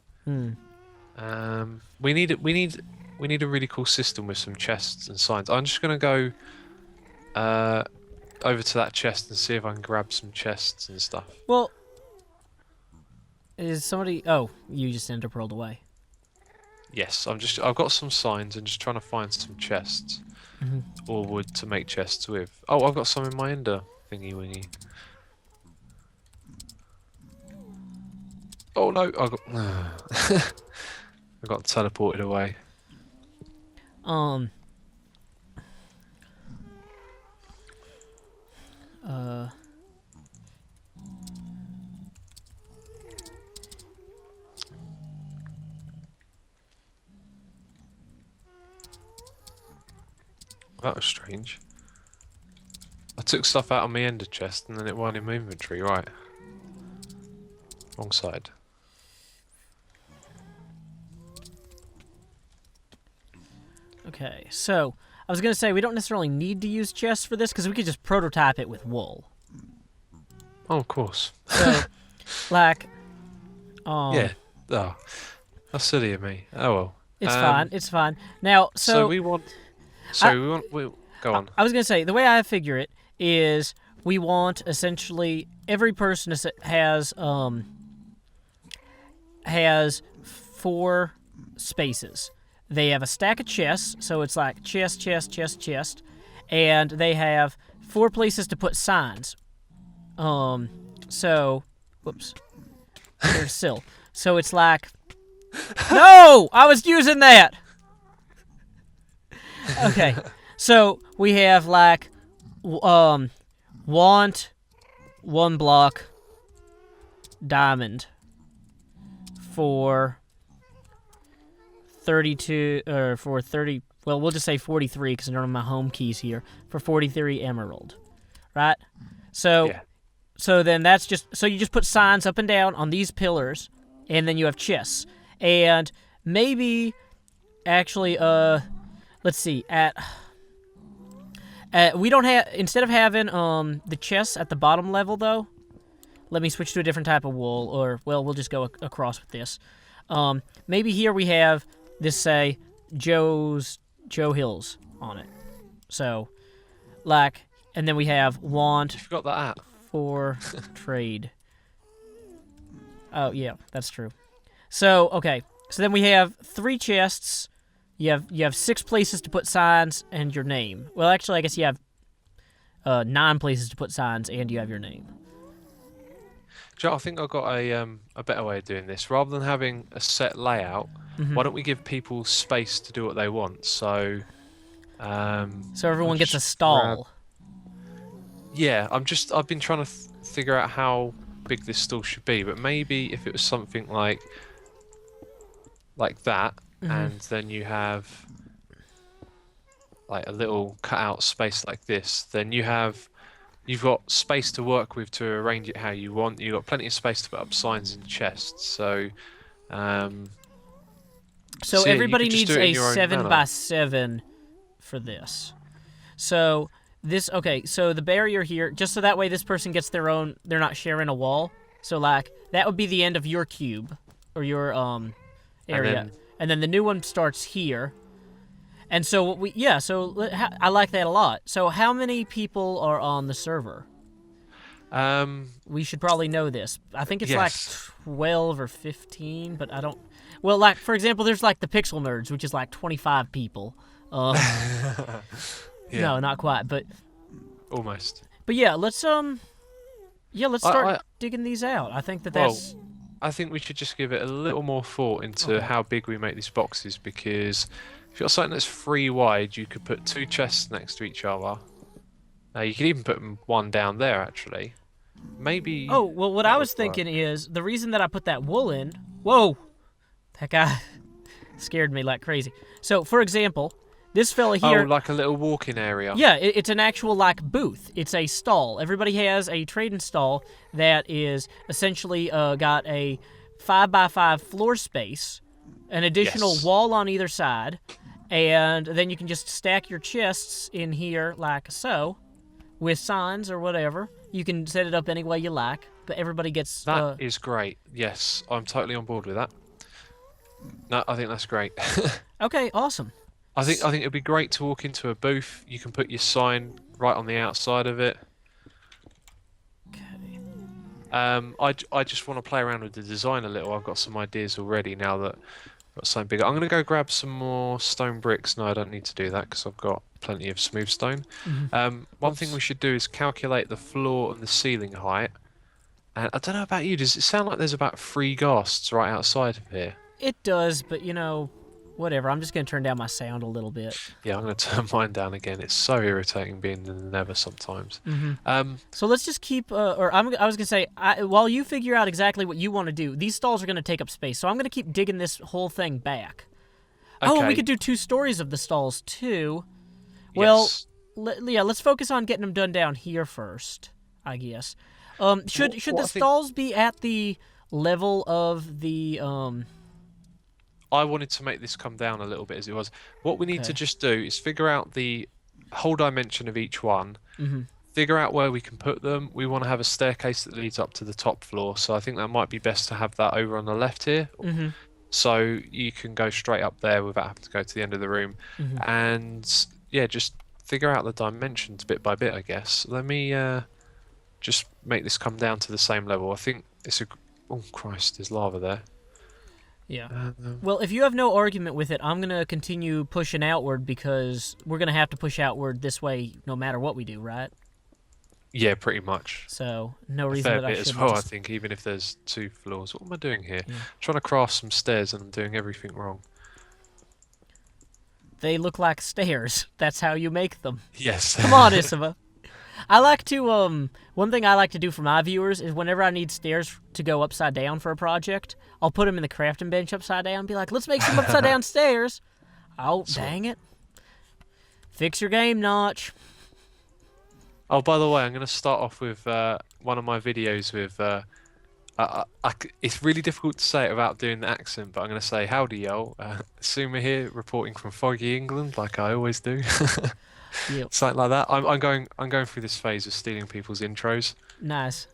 We need a really cool system with some chests and signs. I'm just gonna go over to that chest and see if I can grab some chests and stuff. Well, is somebody? Oh, you just ender pearled away. Yes, I've got some signs and just trying to find some chests or wood to make chests with. Oh, I've got some in my ender thingy wingy. Oh no, I got teleported away. That was strange. I took stuff out of my ender chest and then it went in my inventory, right. Wrong side. Okay, so I was gonna say we don't necessarily need to use chests for this because we could just prototype it with wool. Oh, of course. So, like, yeah. Oh, that's silly of me. Oh well. It's fine. It's fine. Now, so we want. Go on. I was gonna say the way I figure it is we want essentially every person has 4 spaces. They have a stack of chests, so it's like chest, chest, chest, chest, and they have 4 places to put signs. So, whoops, there's sill. So it's like, no, I was using that. Okay, so we have like, want 1 block diamond for 32 or for 30. Well, we'll just say 43 because I don't have my home keys here for 43 emerald, right? So, so then that's just so you just put signs up and down on these pillars, and then you have chests, and maybe actually let's see we don't have instead of having the chests at the bottom level though. Let me switch to a different type of wool, or well, we'll just go across with this. Maybe here we have this say Joe Hills on it. So, like, and then we have want. You forgot that for trade. Oh yeah, that's true. So okay, so then we have 3 chests. You have 6 places to put signs and your name. Well, actually, I guess you have 9 places to put signs and you have your name. Joe, I think I've got a better way of doing this. Rather than having a set layout, why don't we give people space to do what they want? So, so everyone gets a stall. Yeah, I've been trying to figure out how big this stall should be, but maybe if it was something like that, and then you have like a little cutout space like this, then you've got space to work with to arrange it how you want. You've got plenty of space to put up signs and chests. So, so everybody needs a 7x7 for this. So this, okay, so the barrier here, just so that way this person gets their own, they're not sharing a wall. So like, that would be the end of your cube, or your area. And then the new one starts here. And so what I like that a lot. So how many people are on the server? We should probably know this. I think it's like 12 or 15, but I don't. Well, like for example, there's like the Pixel Nerds, which is like 25 people. No, not quite, but almost. But yeah, let's start digging these out. I think that's. I think we should just give it a little more thought into how big we make these boxes, because if you've got something that's 3 wide, you could put 2 chests next to each other. You could even put one down there, actually. Maybe. Oh, well, what I was thinking is the reason that I put that wool in. Whoa! That guy scared me like crazy. So, for example, this fella here. Oh, like a little walk-in area. Yeah, it's an actual, like, booth. It's a stall. Everybody has a trading stall that is essentially got a 5x5 floor space, an additional wall on either side, and then you can just stack your chests in here like so, with signs or whatever. You can set it up any way you like, but everybody gets. That is great. Yes, I'm totally on board with that. No, I think that's great. Okay, awesome. I think it'd be great to walk into a booth. You can put your sign right on the outside of it. Okay. I just want to play around with the design a little. I've got some ideas already now that I've got something bigger. I'm gonna go grab some more stone bricks. No, I don't need to do that because I've got plenty of smooth stone. One thing we should do is calculate the floor and the ceiling height. And I don't know about you. Does it sound like there's about 3 ghasts right outside of here? It does, but whatever. I'm just gonna turn down my sound a little bit. Yeah, I'm going to turn mine down again. It's so irritating being in the Nether sometimes. So let's just keep. I was gonna say, while you figure out exactly what you want to do, these stalls are gonna take up space. So I'm gonna keep digging this whole thing back. Oh, and we Okay. could do 2 stories of the stalls too. Well, Yes. let's focus on getting them done down here first, I guess. Should what the I think- stalls be at the level of the I wanted to make this come down a little bit as it was. What we need to Okay. just do is figure out the whole dimension of each one. Figure out where we can put them. We want to have a staircase that leads up to the top floor, so I think that might be best to have that over on the left here. So you can go straight up there without having to go to the end of the room. And yeah, just figure out the dimensions bit by bit, I guess. Let me just make this come down to the same level. I think it's a... Oh, Christ, there's lava there. Yeah. Well, if you have no argument with it, I'm going to continue pushing outward because we're going to have to push outward this way no matter what we do, right? Yeah, pretty much. So, no A reason fair that I bit as shouldn't well, I just... think, even if there's 2 floors. What am I doing here? Trying to craft some stairs and I'm doing everything wrong. They look like stairs. That's how you make them. Yes. Come on, Xisuma. I like to, one thing I like to do for my viewers is whenever I need stairs to go upside down for a project, I'll put them in the crafting bench upside down and be like, let's make some upside down stairs. Oh, dang it. Fix your game, Notch. Oh, by the way, I'm going to start off with one of my videos with... it's really difficult to say it without doing the accent, but I'm going to say, howdy, yo. Xisuma here, reporting from foggy England, like I always do. Yep. Something like that. I'm going through this phase of stealing people's intros. Nice.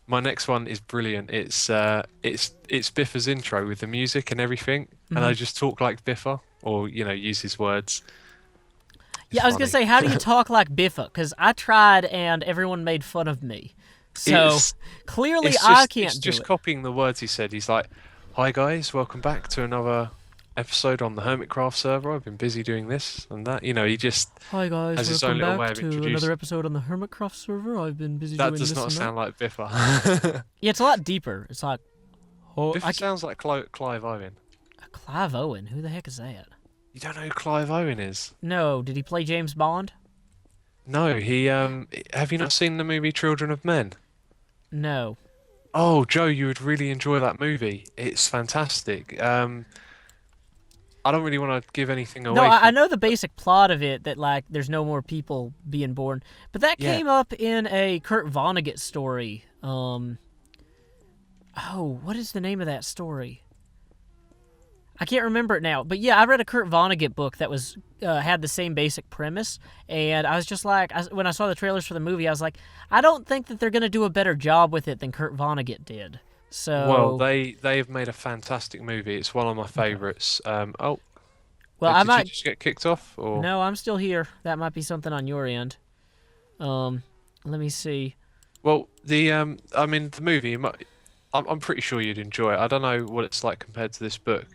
My next one is brilliant. It's Biffa's intro with the music and everything, and I just talk like Biffa, or use his words. It's Yeah, I was going to funny. say, how do you talk like Biffa? Because I tried and everyone made fun of me. So, It's- clearly It's I just, can't it's do just it. copying the words he said. He's like, "Hi guys, welcome back to another episode on the Hermitcraft server. I've been busy doing this and that." He just Hi guys, has his own welcome little way back of to introducing. another episode on the Hermitcraft server. I've been busy That doing does this not and sound that. like Biffa. Yeah, it's a lot deeper. It's like, Biffa sounds like Clive Owen. Clive Owen. Who the heck is that? You don't know who Clive Owen is? No, did he play James Bond? No, he have you not seen the movie Children of Men? No. Oh, Joe, you would really enjoy that movie. It's fantastic. I don't really want to give anything away. No, I from- know the basic plot of it, that, like, there's no more people being born. But that Yeah. came up in a Kurt Vonnegut story. Oh, what is the name of that story? I can't remember it now. But yeah, I read a Kurt Vonnegut book that was had the same basic premise. And I was just like, when I saw the trailers for the movie, I was like, I don't think that they're going to do a better job with it than Kurt Vonnegut did. So, Well, they've made a fantastic movie. It's one of my favourites. well, did I you might... just get kicked off? Or No, I'm still here. That might be something on your end. Let me see. Well, I mean, the movie. I'm pretty sure you'd enjoy it. I don't know what it's like compared to this book,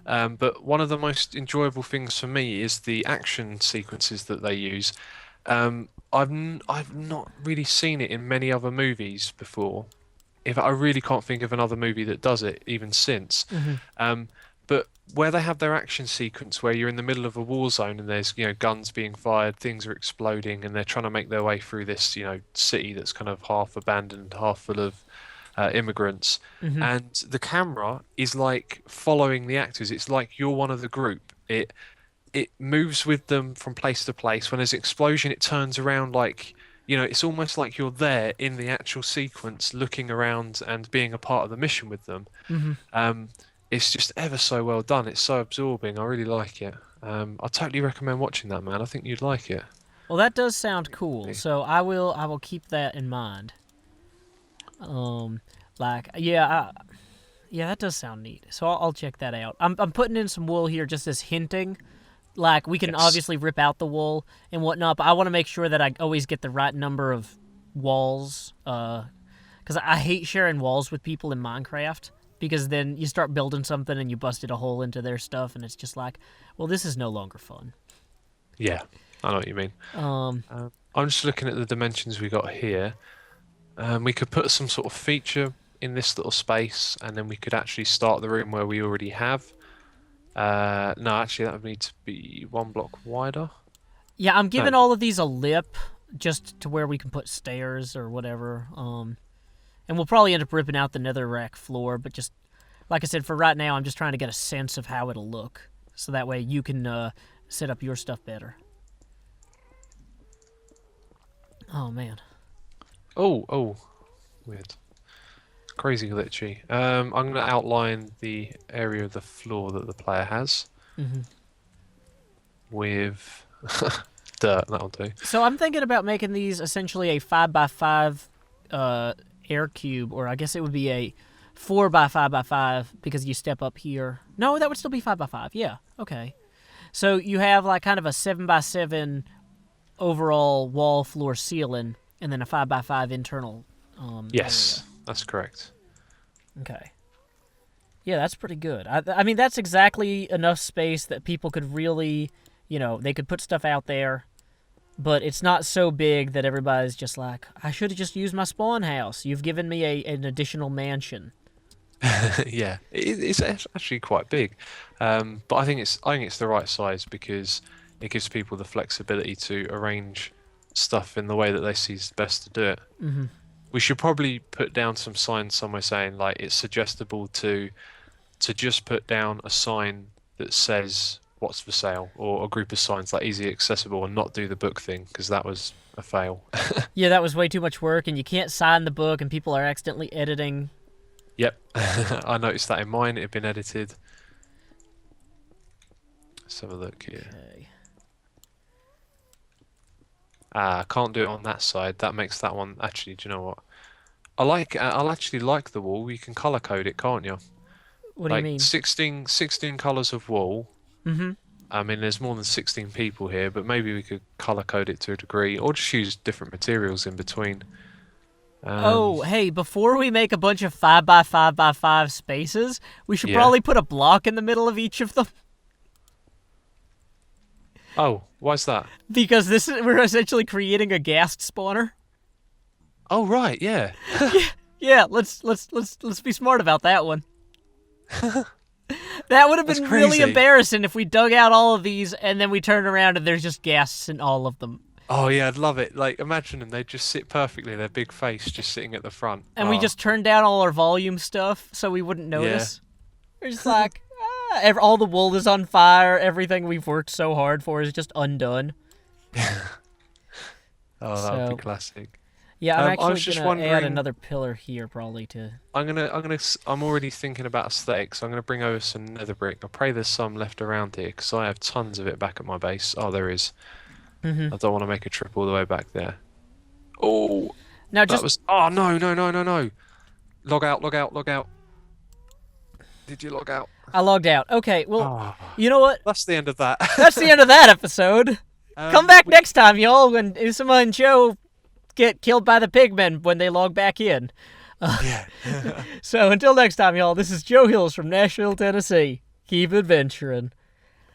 but one of the most enjoyable things for me is the action sequences that they use. I've not really seen it in many other movies before. If I really can't think of another movie that does it, even since. But where they have their action sequence, where you're in the middle of a war zone and there's guns being fired, things are exploding, and they're trying to make their way through this city that's kind of half abandoned, half full of immigrants, and the camera is like following the actors. It's like you're one of the group. It moves with them from place to place. When there's an explosion, it turns around like it's almost like you're there in the actual sequence, looking around and being a part of the mission with them. It's just ever so well done. It's so absorbing. I really like it. I totally recommend watching that, man. I think you'd like it. Well, that does sound cool. So I will keep that in mind. Yeah, that does sound neat. So I'll check that out. I'm putting in some wool here just as hinting. Like, we can obviously rip out the wool and whatnot, but I want to make sure that I always get the right number of walls. Because I hate sharing walls with people in Minecraft. Because then you start building something and you busted a hole into their stuff, and it's just like, well, this is no longer fun. Yeah, I know what you mean. I'm just looking at the dimensions we got here. We could put some sort of feature in this little space, and then we could actually start the room where we already have. No, actually, that would need to be 1 block wider. Yeah, I'm giving all of these a lip, just to where we can put stairs or whatever. And we'll probably end up ripping out the netherrack floor, but just, like I said, for right now, I'm just trying to get a sense of how it'll look. So that way you can set up your stuff better. Oh, man. Oh, weird. Crazy glitchy. I'm going to outline the area of the floor that the player has. With dirt, that'll do. So I'm thinking about making these essentially a 5x5 air cube, or I guess it would be a 4x5x5 because you step up here. No, that would still be 5x5. Yeah, okay. So you have like kind of a 7x7 overall wall, floor, ceiling, and then a 5x5 internal. Yes, area. That's correct. Okay. Yeah, that's pretty good. I mean, that's exactly enough space that people could really, they could put stuff out there. But it's not so big that everybody's just like, I should have just used my spawn house. You've given me an additional mansion. Yeah, it's actually quite big, but I think it's the right size because it gives people the flexibility to arrange stuff in the way that they see is best to do it. We should probably put down some signs somewhere saying like it's suggestible to just put down a sign that says what's for sale, or a group of signs like easy accessible, and not do the book thing because that was a fail. Yeah, that was way too much work, and you can't sign the book, and people are accidentally editing. Yep, I noticed that in mine. It had been edited. Let's have a look here. Okay. I can't do it on that side. That makes that one actually. Do you know what? I'll actually like the wall. You can color code it, can't you? What do you mean? 16 colors of wall. I mean, there's more than 16 people here, but maybe we could color code it to a degree, or just use different materials in between. Oh, hey, before we make a bunch of 5x5x5 spaces, we should probably put a block in the middle of each of them. Oh, why's that? Because we're essentially creating a ghast spawner. Oh, right, yeah. Yeah, let's be smart about that one. That would have been really embarrassing if we dug out all of these and then we turned around and there's just ghasts in all of them. Oh yeah, I'd love it. Like, imagine them, they just sit perfectly, their big face just sitting at the front. And we just turned down all our volume stuff so we wouldn't notice. Yeah. We're just like, all the wool is on fire, everything we've worked so hard for is just undone. Oh, that would be classic. Yeah, I'm actually gonna add another pillar here probably to. I'm already thinking about aesthetics. I'm gonna bring over some nether brick. I pray there's some left around here because I have tons of it back at my base. Oh, there is. I don't want to make a trip all the way back there. Oh, now Oh no! Log out. Did you log out? I logged out. Okay, well, you know what? That's the end of that. That's the end of that episode. Come back next time, y'all, when Xisuma and Joe get killed by the pigmen when they log back in. So until next time, y'all, this is Joe Hills from Nashville, Tennessee. Keep adventuring.